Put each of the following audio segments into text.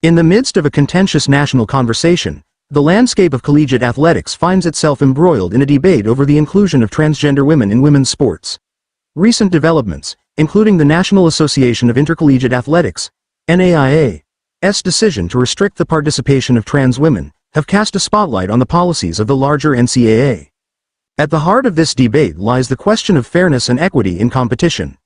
In the midst of a contentious national conversation, the landscape of collegiate athletics finds itself embroiled in a debate over the inclusion of transgender women in women's sports. Recent developments, including the National Association of Intercollegiate Athletics, NAIA's decision to restrict the participation of trans women, have cast a spotlight on the policies of the larger NCAA. At the heart of this debate lies the question of fairness and equity in competition.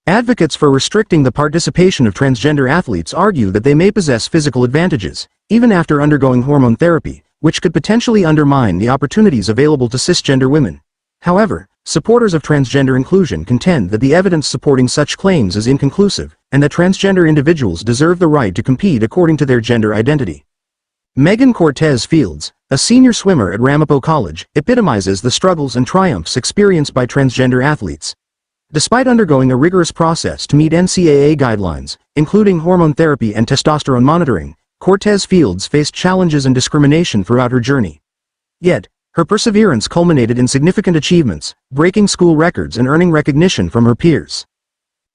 Advocates for restricting the participation of transgender athletes argue that they may possess physical advantages, even after undergoing hormone therapy, which could potentially undermine the opportunities available to cisgender women. However, supporters of transgender inclusion contend that the evidence supporting such claims is inconclusive, and that transgender individuals deserve the right to compete according to their gender identity. Megan Cortez Fields, a senior swimmer at Ramapo College, epitomizes the struggles and triumphs experienced by transgender athletes. Despite undergoing a rigorous process to meet NCAA guidelines, including hormone therapy and testosterone monitoring, Cortez Fields faced challenges and discrimination throughout her journey. Yet, her perseverance culminated in significant achievements, breaking school records and earning recognition from her peers.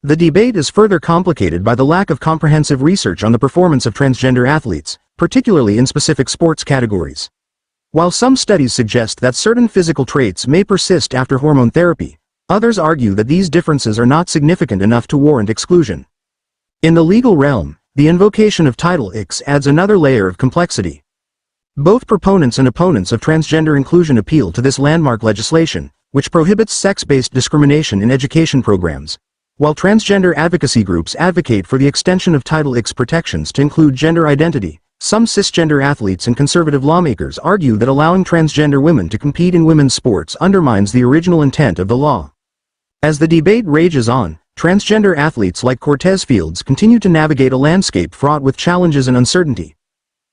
The debate is further complicated by the lack of comprehensive research on the performance of transgender athletes, particularly in specific sports categories. While some studies suggest that certain physical traits may persist after hormone therapy, others argue that these differences are not significant enough to warrant exclusion. In the legal realm, the invocation of Title X adds another layer of complexity. Both proponents and opponents of transgender inclusion appeal to this landmark legislation, which prohibits sex-based discrimination in education programs, while transgender advocacy groups advocate for the extension of Title X protections to include gender identity. Some cisgender athletes and conservative lawmakers argue that allowing transgender women to compete in women's sports undermines the original intent of the law. As the debate rages on, transgender athletes like Cortez Fields continue to navigate a landscape fraught with challenges and uncertainty.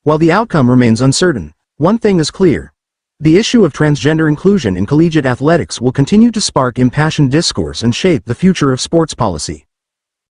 While the outcome remains uncertain, one thing is clear. The issue of transgender inclusion in collegiate athletics will continue to spark impassioned discourse and shape the future of sports policy.